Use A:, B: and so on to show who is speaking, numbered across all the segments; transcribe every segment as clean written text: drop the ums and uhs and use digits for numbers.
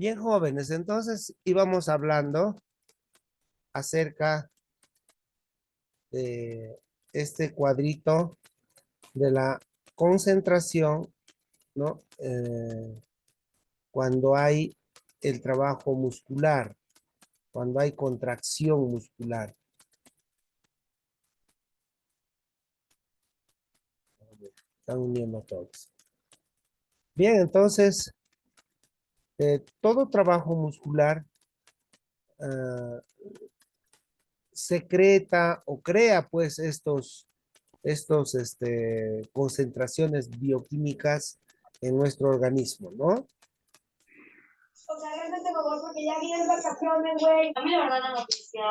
A: Bien, jóvenes, entonces íbamos hablando acerca de este cuadrito de la concentración, ¿no? Cuando hay el trabajo muscular, cuando hay contracción muscular. Están uniendo todos. Bien, entonces, todo trabajo muscular secreta o crea pues concentraciones bioquímicas en nuestro organismo, ¿no?
B: O sea, realmente me voy porque ya vienes vacaciones, güey. A mí la verdad la noticia,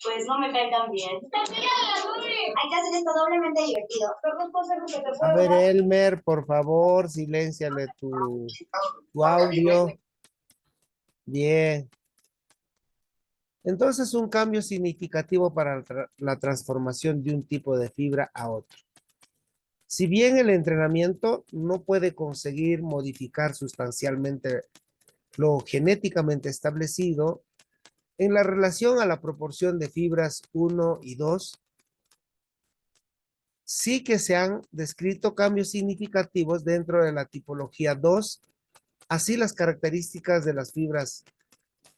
B: pues no me cae tan bien. Hay que hacer esto doblemente divertido. Pero no puedo hacer lo que te
A: A
B: puedo
A: ver,
B: dar.
A: Elmer, por favor, silénciale tu audio. Bien. Entonces, un cambio significativo para la transformación de un tipo de fibra a otro. Si bien el entrenamiento no puede conseguir modificar sustancialmente lo genéticamente establecido, en la relación a la proporción de fibras 1 y 2, sí que se han descrito cambios significativos dentro de la tipología 2. Así, las características de las fibras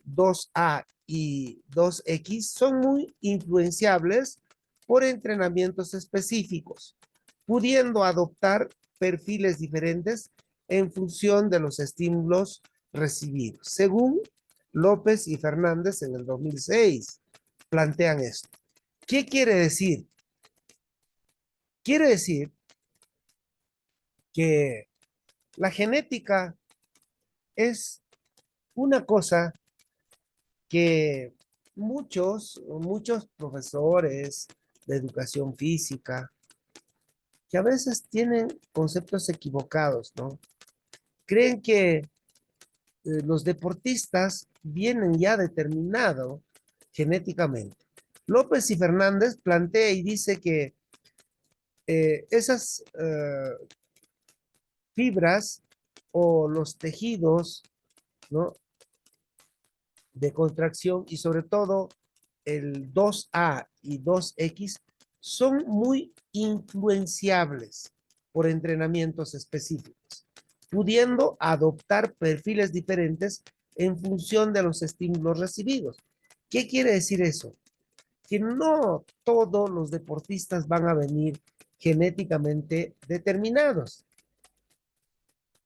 A: 2A y 2X son muy influenciables por entrenamientos específicos, pudiendo adoptar perfiles diferentes en función de los estímulos recibidos. Según López y Fernández en el 2006, plantean esto. ¿Qué quiere decir? Quiere decir que la genética es una cosa que muchos profesores de educación física, que a veces tienen conceptos equivocados, ¿no? Creen que los deportistas vienen ya determinados genéticamente. López y Fernández plantea y dice que esas fibras o los tejidos, ¿no? De contracción y sobre todo el 2A y 2X son muy influenciables por entrenamientos específicos, pudiendo adoptar perfiles diferentes en función de los estímulos recibidos. ¿Qué quiere decir eso? Que no todos los deportistas van a venir genéticamente determinados.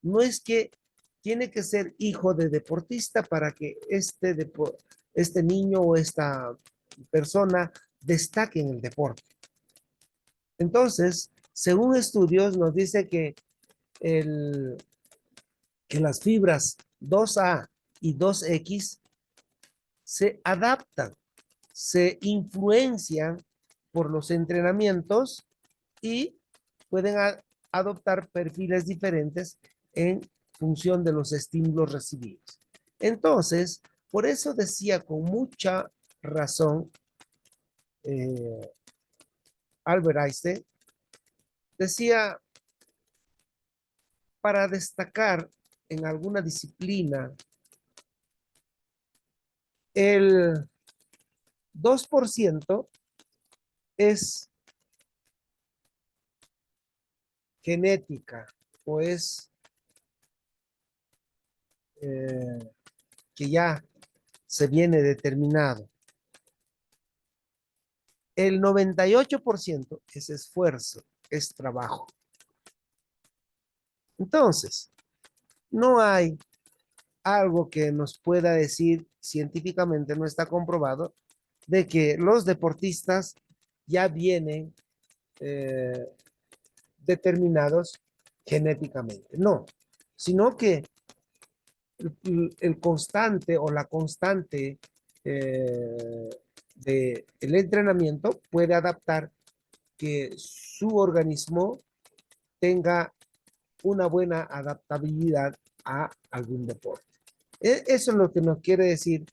A: No es que tiene que ser hijo de deportista para que este niño o esta persona destaque en el deporte. Entonces, según estudios, nos dice que las fibras 2A y 2X se adaptan, se influencian por los entrenamientos y pueden adoptar perfiles diferentes en función de los estímulos recibidos. Entonces, por eso decía con mucha razón eh, Albert Einstein, decía, para destacar en alguna disciplina, el 2% es genética o es eh, que ya se viene determinado. El 98% es esfuerzo, es trabajo. Entonces, no hay algo que nos pueda decir científicamente, no está comprobado, de que los deportistas ya vienen eh, determinados genéticamente. No, sino que el constante o la constante del entrenamiento puede adaptar que su organismo tenga una buena adaptabilidad a algún deporte. Eso es lo que nos quiere decir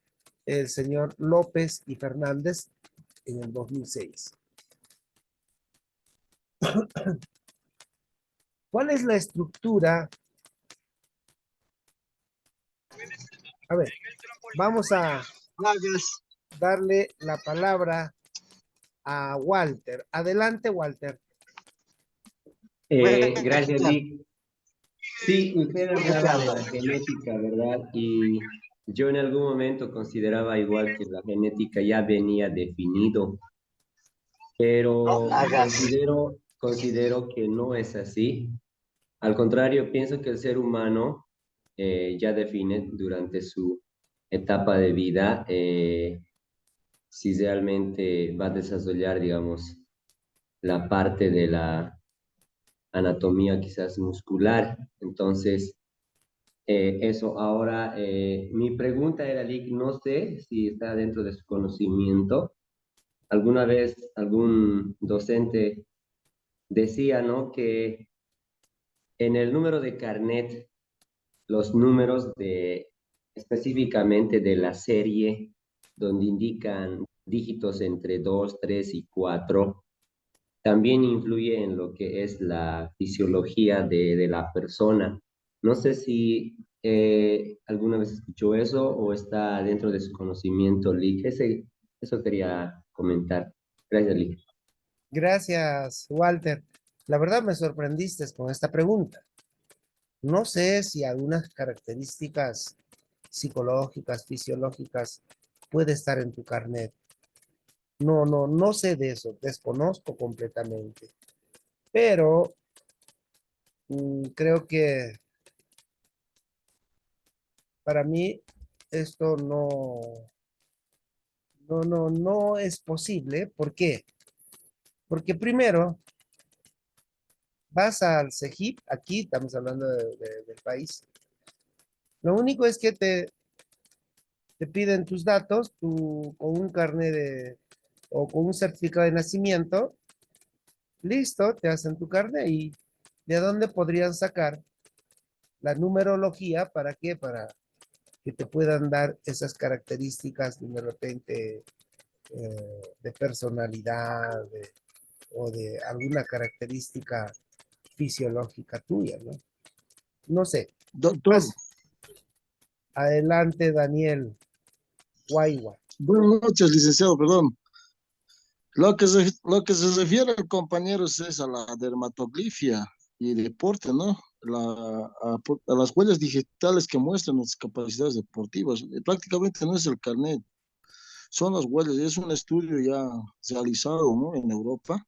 A: el señor López y Fernández en el 2006. ¿Cuál es la estructura? A ver, vamos a
C: Gracias.
A: darle la palabra a Walter. Adelante, Walter.
D: Gracias, Lick. Sí, usted hablaba de la genética, ¿verdad? Y yo en algún momento consideraba igual que la genética ya venía definido, pero considero que no es así. Al contrario, pienso que el ser humano ya define durante su etapa de vida si realmente va a desarrollar, digamos, la parte de la anatomía quizás muscular. Entonces, eso, ahora mi pregunta era, Lick, no sé si está dentro de su conocimiento. Alguna vez algún docente decía, ¿no? Que en el número de carnet, los números de específicamente de la serie, donde indican dígitos entre 2 3 y 4 también influye en lo que es la fisiología de la persona. No sé si alguna vez escuchó eso o está dentro de su conocimiento, Lick. Eso quería comentar. Gracias, Lick.
A: Gracias, Walter. La verdad me sorprendiste con esta pregunta. No sé si algunas características psicológicas, fisiológicas, puede estar en tu carnet. No sé de eso, desconozco completamente. Pero creo que para mí esto no es posible. ¿Por qué? Porque primero vas al CEGIP, aquí estamos hablando del país. Lo único es que te piden tus datos, con un carnet o con un certificado de nacimiento, listo, te hacen tu carnet y de dónde podrían sacar la numerología, ¿para qué? Para que te puedan dar esas características de repente de personalidad o de alguna característica fisiológica tuya, ¿no? No sé.
C: Doctor,
A: Más adelante, Daniel Guaywa.
C: buenas noches, licenciado, perdón. Lo que se refiere al compañero es a la dermatoglifia y deporte, ¿no? A las huellas digitales que muestran las capacidades deportivas. Prácticamente no es el carnet, son las huellas. Es un estudio ya realizado, ¿no? En Europa.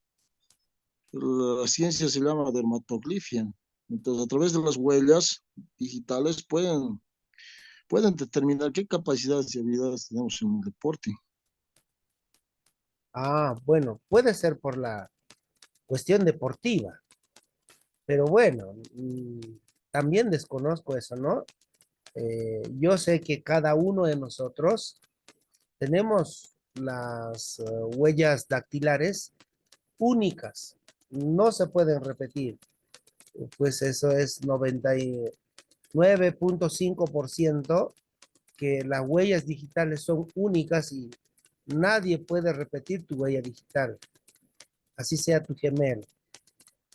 C: La ciencia se llama dermatoglifia. Entonces, a través de las huellas digitales pueden determinar qué capacidades y habilidades tenemos en el deporte.
A: Ah, bueno, puede ser por la cuestión deportiva, pero bueno, también desconozco eso, ¿no? Yo sé que cada uno de nosotros tenemos las huellas dactilares únicas, no se pueden repetir. Pues eso es 99.5% que las huellas digitales son únicas y nadie puede repetir tu huella digital, así sea tu gemelo.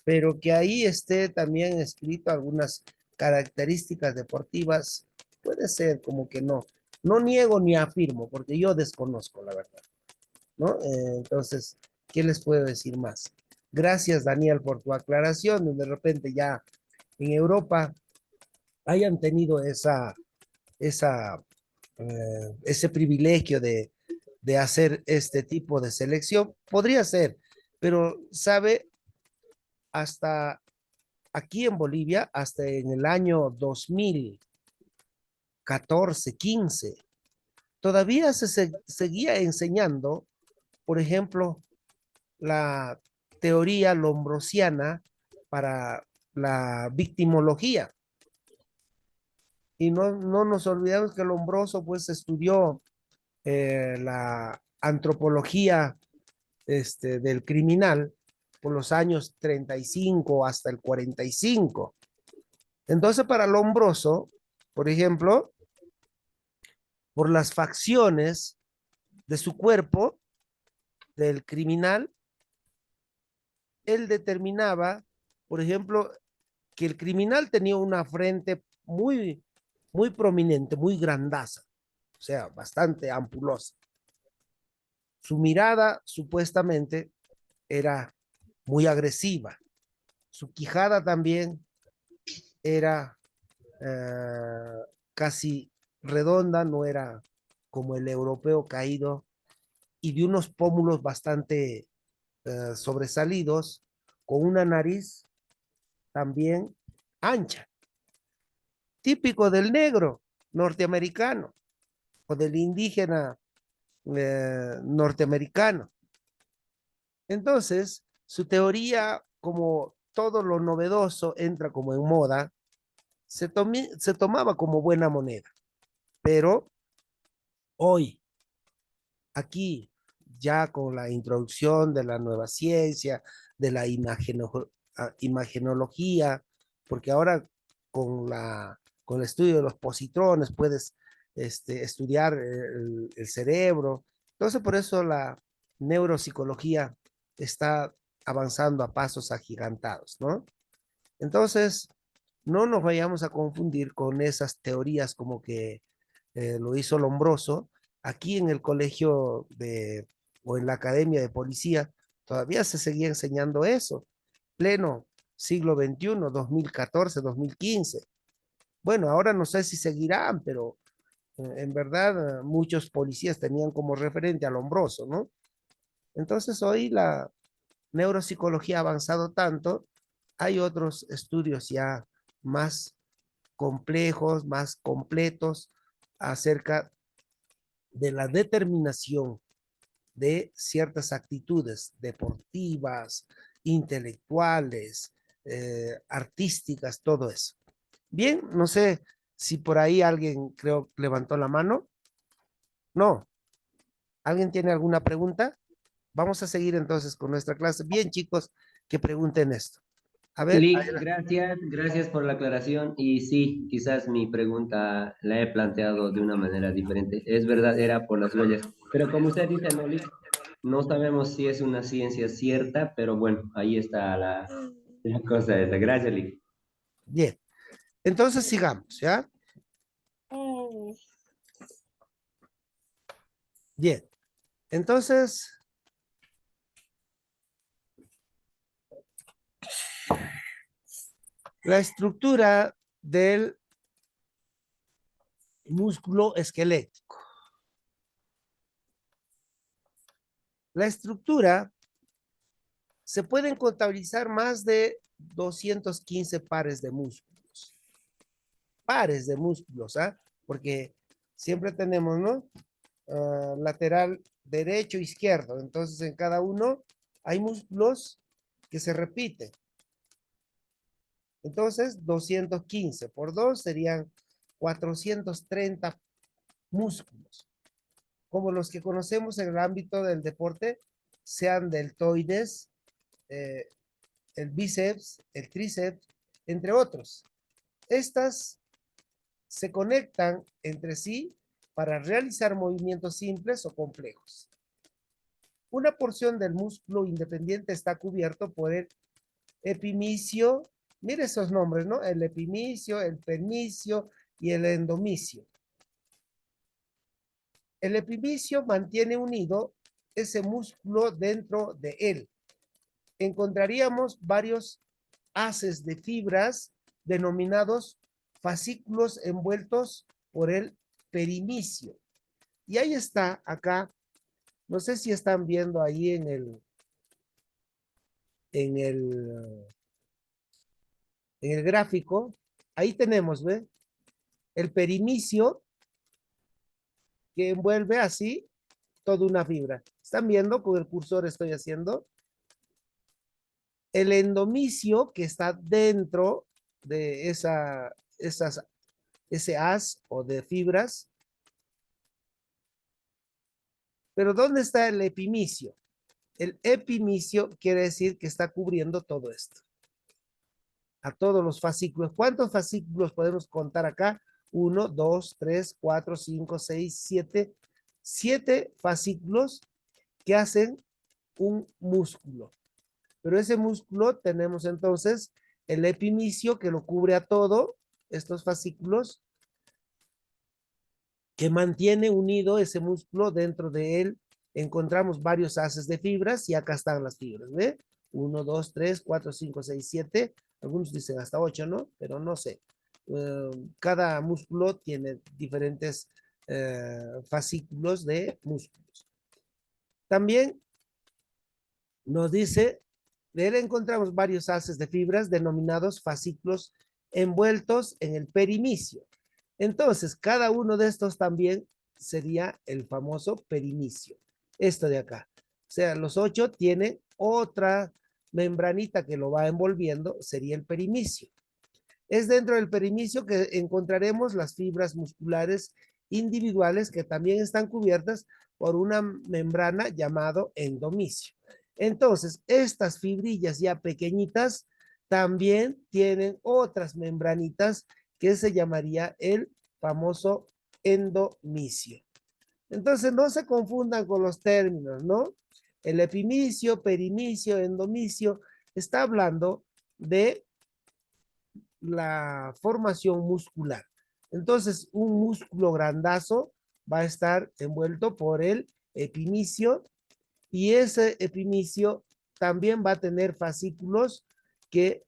A: Pero que ahí esté también escrito algunas características deportivas, puede ser como que no. No niego ni afirmo, porque yo desconozco la verdad, ¿no? Entonces, ¿qué les puedo decir más? Gracias, Daniel, por tu aclaración. De repente ya en Europa hayan tenido ese privilegio de hacer este tipo de selección. Podría ser, pero sabe, hasta aquí en Bolivia, hasta en el año 2014, 15, todavía seguía enseñando, por ejemplo, la teoría lombrosiana para la victimología. Y no nos olvidemos que Lombroso pues estudió la antropología del criminal por los años 35 hasta el 45. Entonces, para Lombroso, por ejemplo, por las facciones de su cuerpo del criminal, él determinaba, por ejemplo, que el criminal tenía una frente muy muy prominente, muy grandaza, o sea, bastante ampulosa. Su mirada supuestamente era muy agresiva. Su quijada también era casi redonda, no era como el europeo caído, y de unos pómulos bastante sobresalidos, con una nariz también ancha, típico del negro norteamericano o del indígena norteamericano. Entonces, su teoría, como todo lo novedoso entra como en moda, se tomaba como buena moneda. Pero hoy, aquí, ya con la introducción de la nueva ciencia, de la imagenología, porque ahora con el estudio de los positrones puedes estudiar el cerebro. Entonces, por eso la neuropsicología está avanzando a pasos agigantados, ¿no? Entonces, no nos vayamos a confundir con esas teorías como que lo hizo Lombroso. Aquí en el colegio o en la academia de policía todavía se seguía enseñando eso. Pleno siglo XXI, 2014, 2015. Bueno, ahora no sé si seguirán, pero en verdad muchos policías tenían como referente a Lombroso, ¿no? Entonces hoy la neuropsicología ha avanzado tanto, hay otros estudios ya más complejos, más completos acerca de la determinación de ciertas actitudes deportivas, intelectuales, artísticas, todo eso. Bien, no sé si por ahí alguien creo levantó la mano. No. ¿Alguien tiene alguna pregunta? Vamos a seguir entonces con nuestra clase. Bien, chicos, que pregunten esto. A ver,
D: Lick, gracias por la aclaración. Y sí, quizás mi pregunta la he planteado de una manera diferente. Es verdad, era por las huellas. Pero como usted dice, no, Lick, no sabemos si es una ciencia cierta, pero bueno, ahí está la cosa esa. Gracias, Lick.
A: bien. Entonces sigamos, ¿ya? Bien. Entonces, la estructura del músculo esquelético. La estructura se pueden contabilizar más de 215 pares de músculos. Pares de músculos, ¿ah? Porque siempre tenemos, ¿no? Lateral derecho, izquierdo. Entonces, en cada uno hay músculos que se repiten. Entonces, 215 por 2 serían 430 músculos, como los que conocemos en el ámbito del deporte, sean deltoides, eh, el bíceps, el tríceps, entre otros. Estas se conectan entre sí para realizar movimientos simples o complejos. Una porción del músculo independiente está cubierto por el epimicio. Mire esos nombres, ¿no? El epimicio, el permicio y el endomicio. El epimicio mantiene unido ese músculo dentro de él. Encontraríamos varios haces de fibras denominados fascículos envueltos por el perimicio. Y ahí está, acá, no sé si están viendo ahí en el, en el gráfico, ahí tenemos, ¿ve? El perimicio que envuelve así toda una fibra. ¿Están viendo con el cursor estoy haciendo? El endomicio que está dentro de ese haz o de fibras. Pero ¿dónde está el epimicio? El epimicio quiere decir que está cubriendo todo esto. A todos los fascículos. ¿Cuántos fascículos podemos contar acá? 1, 2, 3, 4, 5, 6, 7. 7 fascículos que hacen un músculo. Pero ese músculo tenemos entonces el epimicio que lo cubre a todo, estos fascículos, que mantiene unido ese músculo. Dentro de él encontramos varios haces de fibras y acá están las fibras, ¿ve? 1, 2, 3, 4, 5, 6, 7. Algunos dicen hasta 8, ¿no? Pero no sé. Cada músculo tiene diferentes fascículos de músculos. También nos dice, de él encontramos varios haces de fibras denominados fascículos envueltos en el perimicio. Entonces, cada uno de estos también sería el famoso perimicio. Esto de acá. O sea, los 8 tienen otra membranita que lo va envolviendo, sería el perimicio. Es dentro del perimicio que encontraremos las fibras musculares individuales que también están cubiertas por una membrana llamado endomicio. Entonces, estas fibrillas ya pequeñitas también tienen otras membranitas que se llamaría el famoso endomicio. Entonces, no se confundan con los términos, ¿no? El epimicio, perimicio, endomicio, está hablando de la formación muscular. Entonces, un músculo grandazo va a estar envuelto por el epimicio y ese epimicio también va a tener fascículos que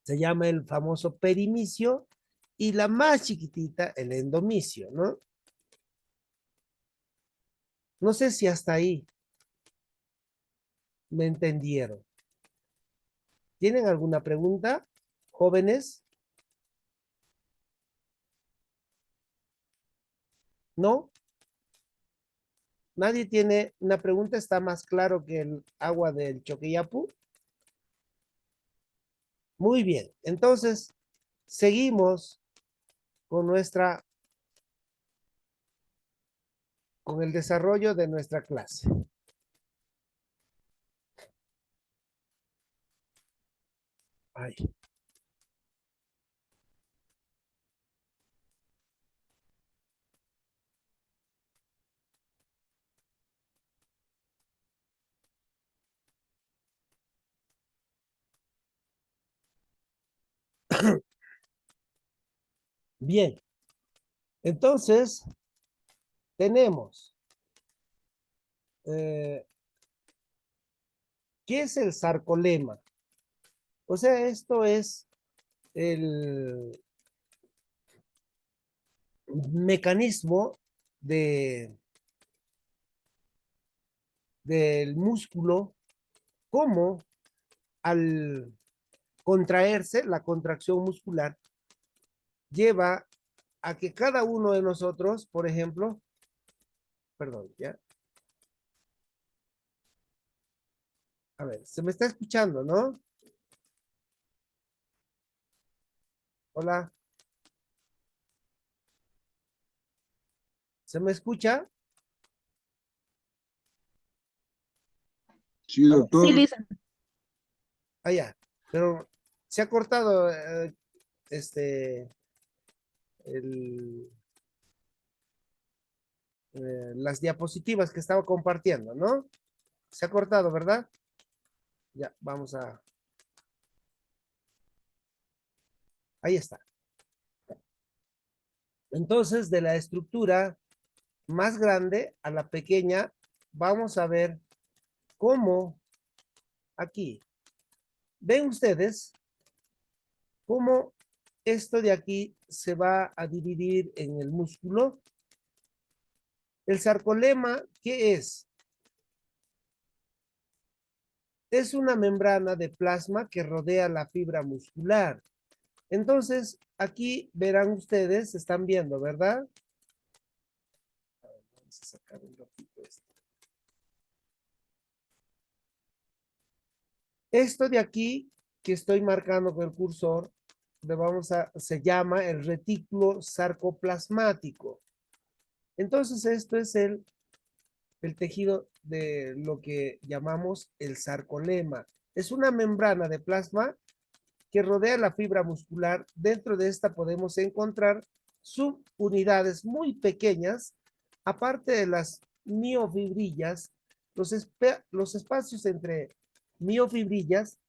A: se llama el famoso perimicio y la más chiquitita, el endomicio, ¿no? No sé si hasta ahí me entendieron. ¿Tienen alguna pregunta, jóvenes? ¿No? ¿Nadie tiene una pregunta? ¿Está más claro que el agua del Choqueyapu? Muy bien. Entonces, seguimos con con el desarrollo de nuestra clase. Ay. Bien. Entonces, tenemos, ¿qué es el sarcolema? O sea, esto es el mecanismo del músculo, como al contraerse, la contracción muscular lleva a que cada uno de nosotros, por ejemplo, perdón, ya. A ver, se me está escuchando, ¿no? Hola. ¿Se me escucha?
C: Sí, doctor.
E: Sí, Lisa.
A: Ah, ya. Pero se ha cortado las diapositivas que estaba compartiendo, ¿no? Se ha cortado, ¿verdad? Ya, vamos a... Ahí está. Entonces, de la estructura más grande a la pequeña, vamos a ver cómo aquí. ¿Ven ustedes cómo esto de aquí se va a dividir en el músculo? El sarcolema, ¿qué es? Es una membrana de plasma que rodea la fibra muscular. Entonces, aquí verán ustedes, están viendo, ¿verdad? Vamos a sacar un ratito esto. Esto de aquí, que estoy marcando con el cursor, se llama el retículo sarcoplasmático. Entonces, esto es el tejido de lo que llamamos el sarcolema. Es una membrana de plasma que rodea la fibra muscular. Dentro de esta podemos encontrar subunidades muy pequeñas, aparte de las miofibrillas. Los espacios entre miofibrillas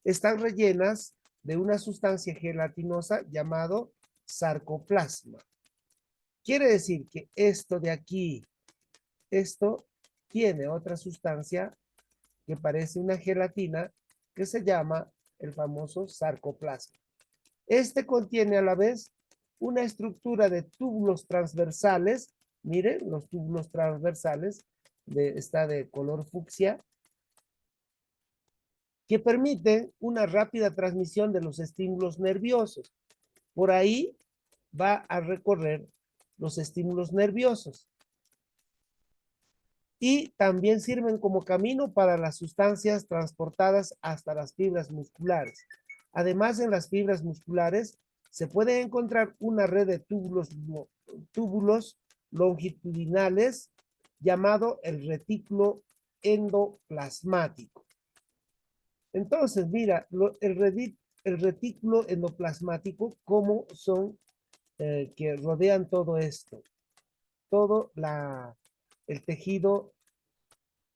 A: están rellenas de una sustancia gelatinosa llamado sarcoplasma. Quiere decir que esto de aquí, esto tiene otra sustancia que parece una gelatina que se llama el famoso sarcoplasma. Este contiene a la vez una estructura de túbulos transversales. Miren, los túbulos transversales está de color fucsia, que permiten una rápida transmisión de los estímulos nerviosos. Por ahí va a recorrer los estímulos nerviosos. Y también sirven como camino para las sustancias transportadas hasta las fibras musculares. Además, en las fibras musculares se puede encontrar una red de túbulos longitudinales llamado el retículo endoplasmático. Entonces, mira, el retículo endoplasmático, cómo son que rodean todo esto. Todo el tejido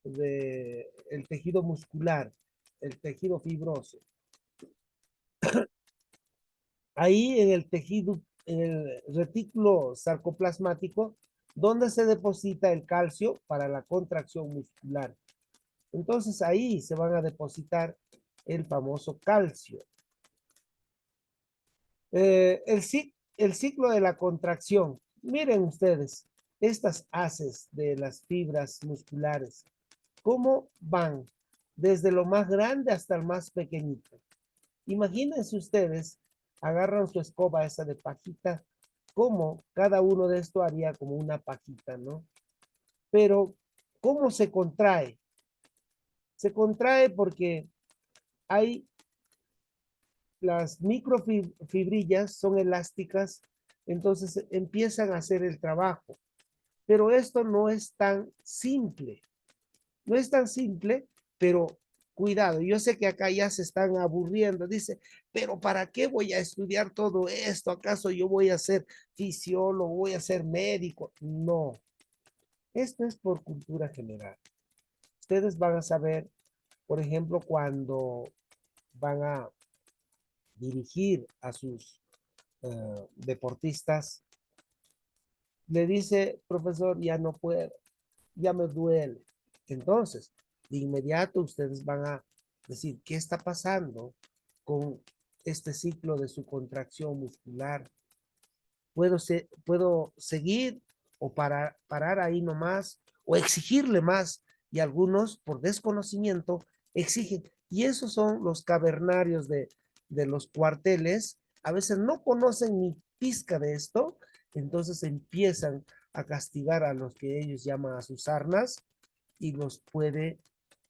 A: el tejido muscular, el tejido fibroso. Ahí en el tejido, en el retículo sarcoplasmático, donde se deposita el calcio para la contracción muscular. Entonces ahí se van a depositar el famoso calcio. El ciclo de la contracción. Miren ustedes, estas haces de las fibras musculares, ¿cómo van? Desde lo más grande hasta el más pequeñito. Imagínense ustedes, agarran su escoba esa de pajita, cómo cada uno de esto haría como una pajita, ¿no? Pero, ¿cómo se contrae? Se contrae porque hay las microfibrillas, son elásticas, entonces empiezan a hacer el trabajo. Pero esto no es tan simple. No es tan simple, pero cuidado, yo sé que acá ya se están aburriendo. Dice, pero ¿para qué voy a estudiar todo esto? ¿Acaso yo voy a ser fisiólogo, voy a ser médico? No, esto es por cultura general. Ustedes van a saber, por ejemplo, cuando van a dirigir a sus deportistas, le dice, profesor, ya no puedo, ya me duele. Entonces, de inmediato ustedes van a decir, ¿qué está pasando con este ciclo de su contracción muscular? ¿Puedo seguir o parar ahí nomás o exigirle más? Y algunos, por desconocimiento, exigen. Y esos son los cavernarios de los cuarteles. A veces no conocen ni pizca de esto, entonces empiezan a castigar a los que ellos llaman a sus sarnas y los puede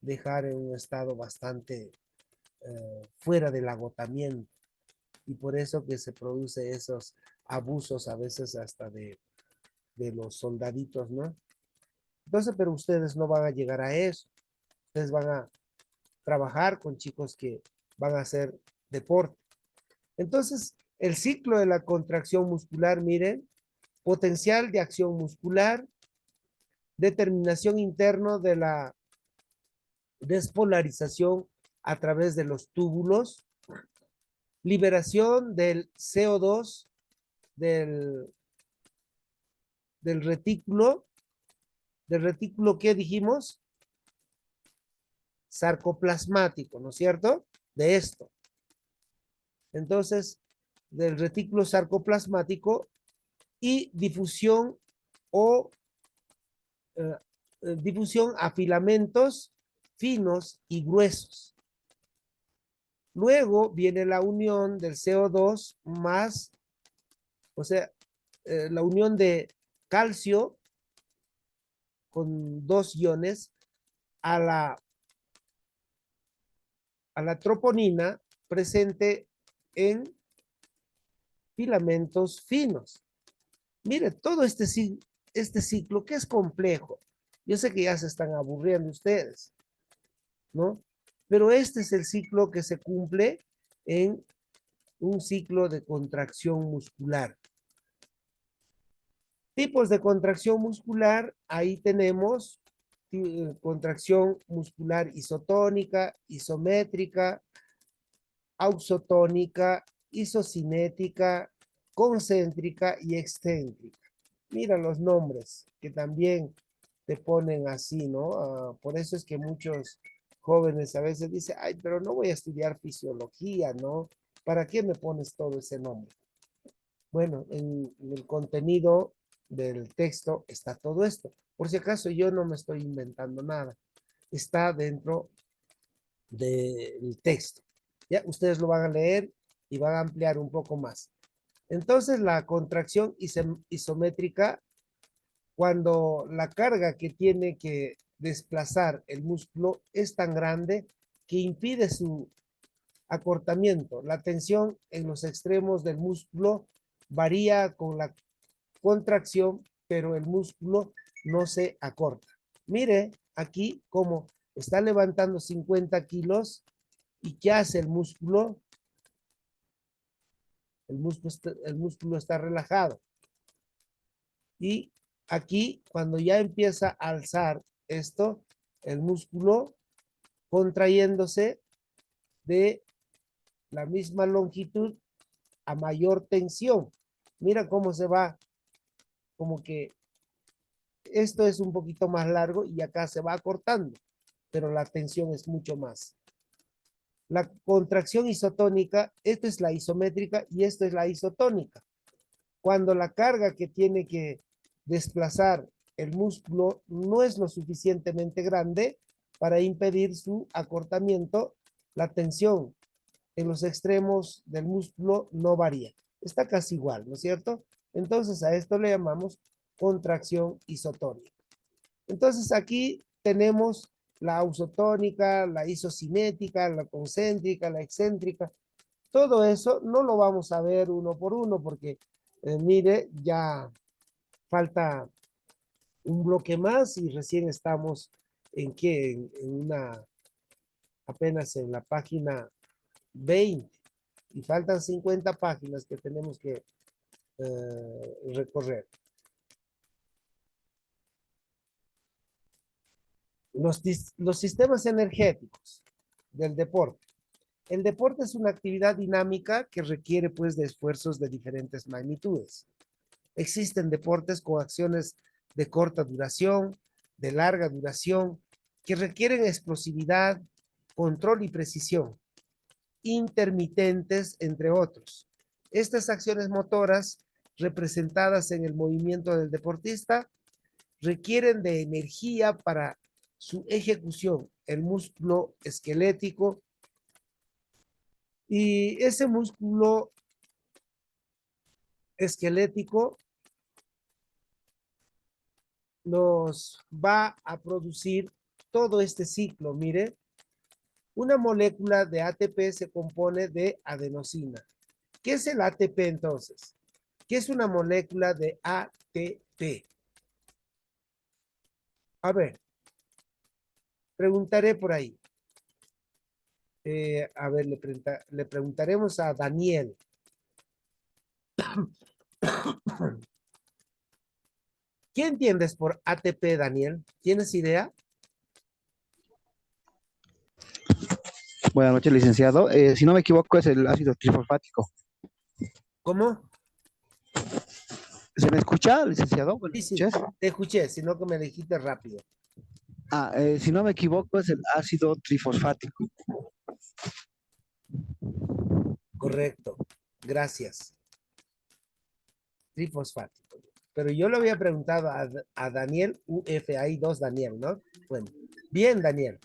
A: dejar en un estado bastante fuera del agotamiento. Y por eso que se produce esos abusos a veces hasta de los soldaditos, ¿no? Entonces, pero ustedes no van a llegar a eso. Ustedes van a trabajar con chicos que van a hacer deporte. Entonces, el ciclo de la contracción muscular, miren, potencial de acción muscular, determinación interna de la despolarización a través de los túbulos, liberación del CO2 del retículo, ¿qué dijimos? Sarcoplasmático, ¿no es cierto? De esto. Entonces, del retículo sarcoplasmático y difusión o difusión a filamentos finos y gruesos. Luego viene la unión del CO2 más, o sea, la unión de calcio con 2 iones a la troponina presente en filamentos finos. Mire, todo este ciclo que es complejo. Yo sé que ya se están aburriendo ustedes, ¿no? Pero este es el ciclo que se cumple en un ciclo de contracción muscular. Tipos de contracción muscular, ahí tenemos contracción muscular isotónica, isométrica, auxotónica, isocinética, concéntrica y excéntrica. Mira los nombres que también te ponen así, ¿no? Por eso es que muchos jóvenes a veces dicen, ay, pero no voy a estudiar fisiología, ¿no? ¿Para qué me pones todo ese nombre? Bueno, en el contenido del texto está todo esto. Por si acaso yo no me estoy inventando nada. Está dentro del texto. Ya, ustedes lo van a leer y van a ampliar un poco más. Entonces, la contracción isométrica, cuando la carga que tiene que desplazar el músculo es tan grande que impide su acortamiento. La tensión en los extremos del músculo varía con la contracción, pero el músculo no se acorta. Mire aquí cómo está levantando 50 kilos y ¿qué hace el músculo? El músculo está relajado. Y aquí, cuando ya empieza a alzar esto, el músculo contrayéndose de la misma longitud a mayor tensión. Mira cómo se va, como que esto es un poquito más largo y acá se va acortando, pero la tensión es mucho más. La contracción isotónica, esta es la isométrica y esta es la isotónica. Cuando la carga que tiene que desplazar el músculo no es lo suficientemente grande para impedir su acortamiento, la tensión en los extremos del músculo no varía. Está casi igual, ¿no es cierto? Entonces a esto le llamamos contracción isotónica. Entonces aquí tenemos la ausotónica, la isocinética, la concéntrica, la excéntrica. Todo eso no lo vamos a ver uno por uno porque, mire, ya falta un bloque más y recién estamos en qué, apenas en la página 20 y faltan 50 páginas que tenemos que recorrer. Los sistemas energéticos del deporte. El deporte es una actividad dinámica que requiere pues de esfuerzos de diferentes magnitudes. Existen deportes con acciones de corta duración, de larga duración, que requieren explosividad, control y precisión, intermitentes, entre otros. Estas acciones motoras, representadas en el movimiento del deportista, requieren de energía para su ejecución, el músculo esquelético, y ese músculo esquelético nos va a producir todo este ciclo. Mire, una molécula de ATP se compone de adenosina. ¿Qué es el ATP entonces? ¿Qué es una molécula de ATP? A ver, preguntaré por ahí. A ver, le preguntaremos a Daniel. ¿Qué entiendes por ATP, Daniel? ¿Tienes idea?
E: Buenas noches, licenciado. Si no me equivoco, es el ácido trifosfático.
A: ¿Cómo?
E: ¿Se me escucha, licenciado?
A: Sí,
E: Buenas
A: sí,
E: noches.
A: te escuché, sino que me dijiste rápido.
E: Si no me equivoco, es el ácido trifosfático.
A: Correcto, gracias. Trifosfático. Pero yo le había preguntado a Daniel UF, hay dos Daniel, ¿no? Bueno, bien, Daniel.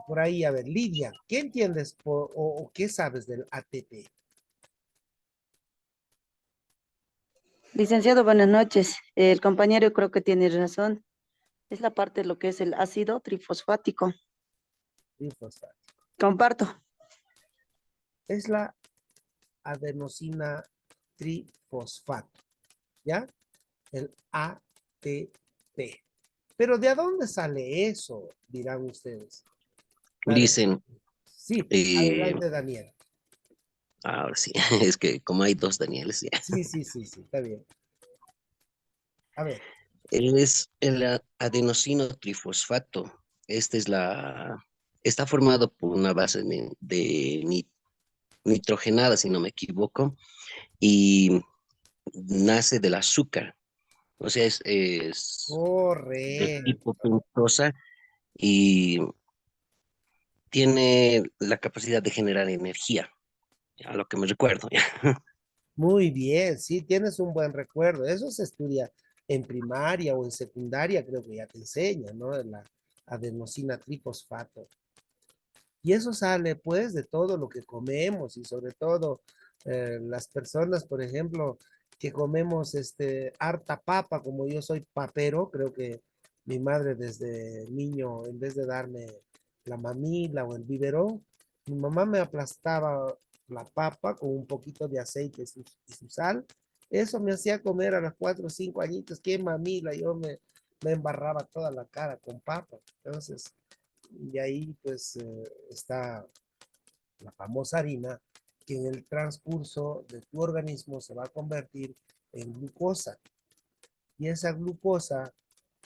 A: Por ahí, a ver, Lidia, ¿qué entiendes o qué sabes del ATP?
F: Licenciado, buenas noches. El compañero creo que tiene razón. Es la parte de lo que es el ácido trifosfático.
A: Trifosfático.
F: Comparto.
A: Es la adenosina trifosfato, ¿ya? El ATP. Pero ¿de dónde sale eso? Dirán ustedes.
G: Dicen,
A: Sí,
G: eh,
A: adelante, Daniel.
G: ahora sí, es que como hay dos Danieles, ya.
A: Sí, está bien. A ver,
G: Es el adenosino trifosfato. Está formado por una base de nitrogenada, si no me equivoco, y nace del azúcar. O sea, es de tipo
A: Correcto.
G: pentosa y tiene la capacidad de generar energía, a lo que me recuerdo.
A: Muy bien, sí, tienes un buen recuerdo. Eso se estudia en primaria o en secundaria, creo que ya te enseñan, ¿no? De la adenosina trifosfato. Y eso sale pues de todo lo que comemos y sobre todo las personas, por ejemplo, que comemos harta papa, como yo soy papero, creo que mi madre desde niño, en vez de darme la mamila o el biberón, mi mamá me aplastaba la papa con un poquito de aceite y su sal. Eso me hacía comer a los 4 o 5 añitos. Qué mamila, me embarraba toda la cara con papa. Entonces, y ahí pues está la famosa harina que en el transcurso de tu organismo se va a convertir en glucosa. Y esa glucosa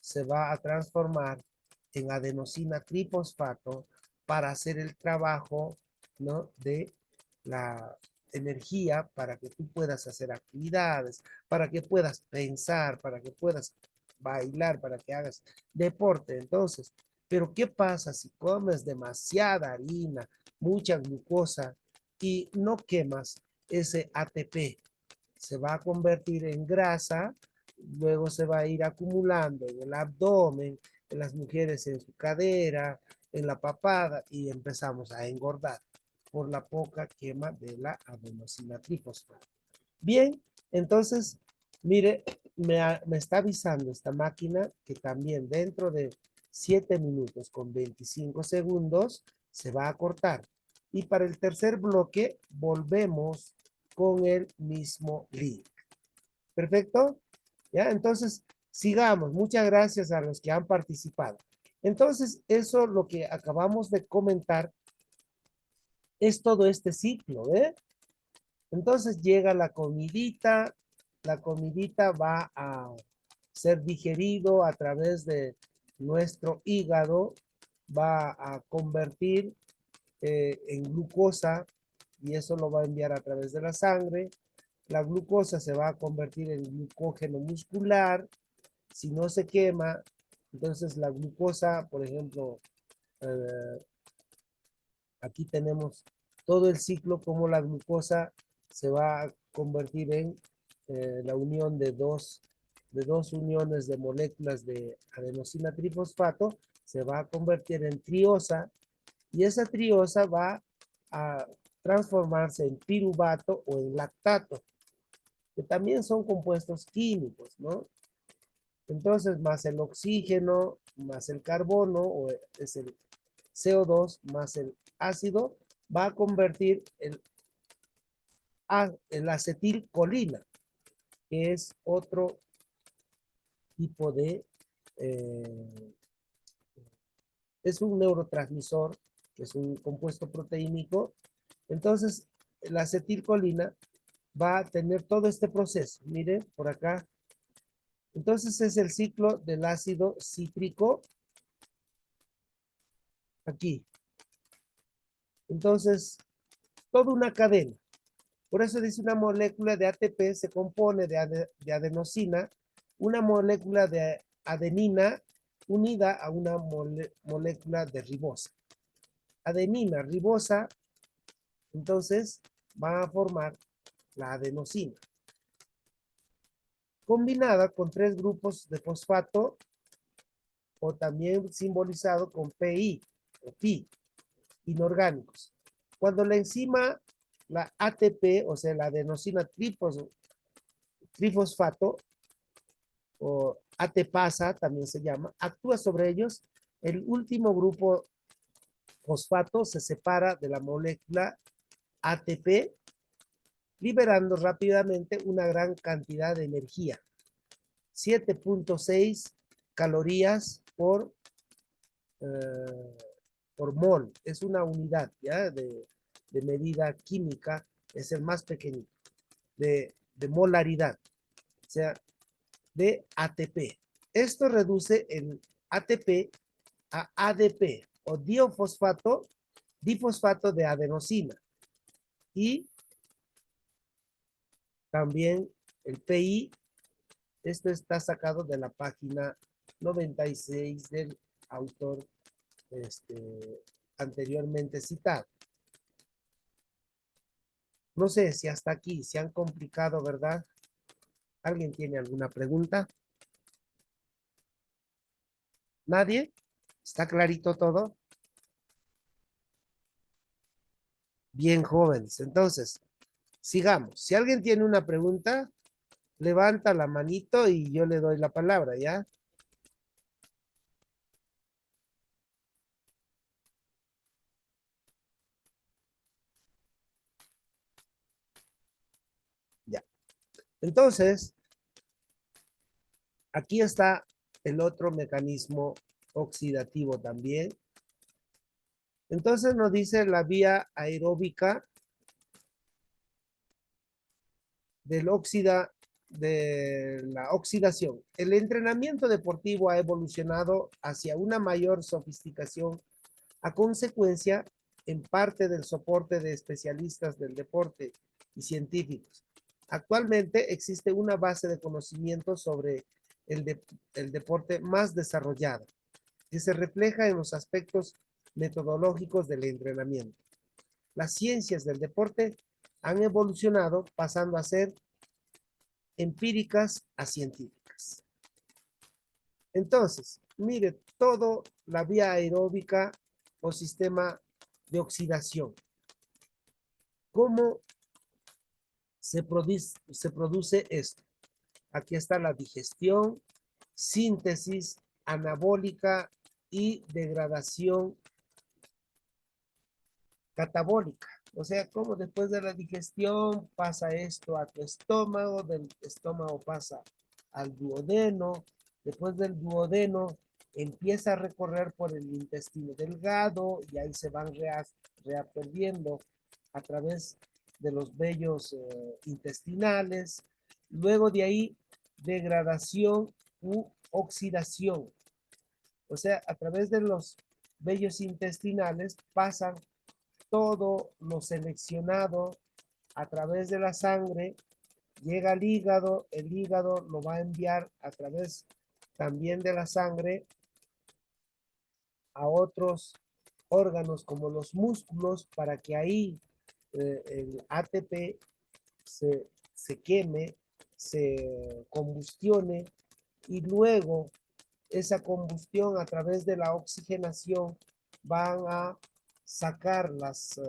A: se va a transformar en adenosina trifosfato para hacer el trabajo, ¿no? De la energía para que tú puedas hacer actividades, para que puedas pensar, para que puedas bailar, para que hagas deporte. Entonces, pero ¿qué pasa si comes demasiada harina, mucha glucosa y no quemas ese ATP? Se va a convertir en grasa, luego se va a ir acumulando en el abdomen, en las mujeres en su cadera, en la papada y empezamos a engordar por la poca quema de la adenosina trifosfato. Bien, entonces, mire, me está avisando esta máquina que también dentro de 7 minutos con 25 segundos se va a cortar. Y para el tercer bloque volvemos con el mismo link. ¿Perfecto? ¿Ya? Entonces, sigamos. Muchas gracias a los que han participado. Entonces, eso lo que acabamos de comentar es todo este ciclo, ¿eh? Entonces llega la comidita va a ser digerido a través de nuestro hígado, va a convertir en glucosa y eso lo va a enviar a través de la sangre. La glucosa se va a convertir en glucógeno muscular. Si no se quema, entonces la glucosa, por ejemplo, eh, aquí tenemos todo el ciclo como la glucosa se va a convertir en la unión de dos uniones de moléculas de adenosina trifosfato, se va a convertir en triosa y esa triosa va a transformarse en piruvato o en lactato, que también son compuestos químicos, ¿no? Entonces, más el oxígeno, más el carbono, o es el CO2, más el ácido, va a convertir el acetilcolina, que es otro tipo de, eh, es un neurotransmisor, que es un compuesto proteínico. Entonces, la acetilcolina va a tener todo este proceso. Mire, por acá. Entonces, es el ciclo del ácido cítrico. Aquí. Entonces, toda una cadena. Por eso dice una molécula de ATP se compone de adenosina, una molécula de adenina unida a una molécula de ribosa. Adenina, ribosa, entonces va a formar la adenosina. Combinada con 3 grupos de fosfato o también simbolizado con PI o pi, inorgánicos. Cuando la enzima, la ATP, o sea, la adenosina trifosfato, o ATPasa también se llama, actúa sobre ellos, el último grupo fosfato se separa de la molécula ATP, liberando rápidamente una gran cantidad de energía, 7.6 calorías por mol, es una unidad ¿ya? De medida química, es el más pequeñito, de molaridad, o sea, de ATP. Esto reduce el ATP a ADP o difosfato de adenosina y también el PI. Esto está sacado de la página 96 del autor anteriormente citado. No sé si hasta aquí se han complicado, ¿verdad? ¿Alguien tiene alguna pregunta? ¿Nadie? ¿Está clarito todo? Bien, jóvenes. Entonces, sigamos. Si alguien tiene una pregunta, levanta la manito y yo le doy la palabra, ¿ya? Ya. Entonces, aquí está el otro mecanismo oxidativo también. Entonces nos dice la vía aeróbica de la oxidación. El entrenamiento deportivo ha evolucionado hacia una mayor sofisticación a consecuencia, en parte, del soporte de especialistas del deporte y científicos. Actualmente existe una base de conocimiento sobre el deporte más desarrollada, que se refleja en los aspectos metodológicos del entrenamiento. Las ciencias del deporte han evolucionado pasando a ser empíricas a científicas. Entonces, mire, todo la vía aeróbica o sistema de oxidación. ¿Cómo se produce esto? Aquí está la digestión, síntesis anabólica y degradación catabólica. O sea, cómo después de la digestión pasa esto a tu estómago, del estómago pasa al duodeno, después del duodeno empieza a recorrer por el intestino delgado y ahí se van reabsorbiendo a través de los vellos intestinales. Luego de ahí, degradación u oxidación. O sea, a través de los vellos intestinales pasan todo lo seleccionado a través de la sangre, llega al hígado, el hígado lo va a enviar a través también de la sangre a otros órganos como los músculos para que ahí el ATP se queme, se combustione y luego esa combustión a través de la oxigenación van a sacar las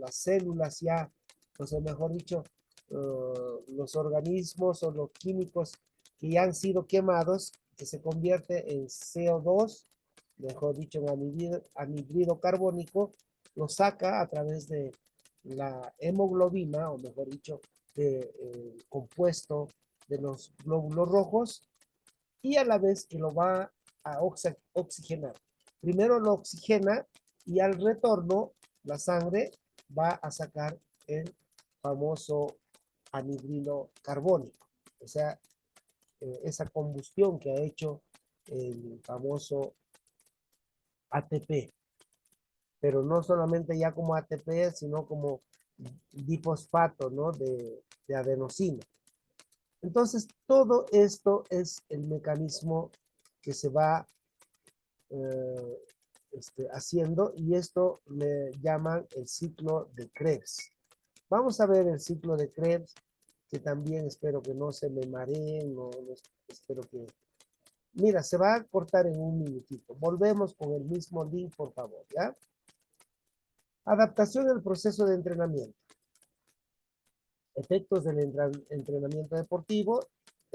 A: células ya, o sea, mejor dicho, los organismos o los químicos que ya han sido quemados, que se convierte en CO2, mejor dicho, en anhídrido carbónico, lo saca a través de la hemoglobina, o mejor dicho, del compuesto de los glóbulos rojos, y a la vez que lo va a oxigenar. Primero lo oxigena y al retorno la sangre va a sacar el famoso anhídrido carbónico. O sea, esa combustión que ha hecho el famoso ATP. Pero no solamente ya como ATP, sino como difosfato, ¿no? de adenosina. Entonces, todo esto es el mecanismo que se va haciendo y esto le llaman el ciclo de Krebs. Vamos a ver el ciclo de Krebs, que también espero que no se me mareen, espero que... Mira, se va a cortar en un minutito. Volvemos con el mismo link, por favor, ¿ya? Adaptación al proceso de entrenamiento. Efectos del entrenamiento deportivo.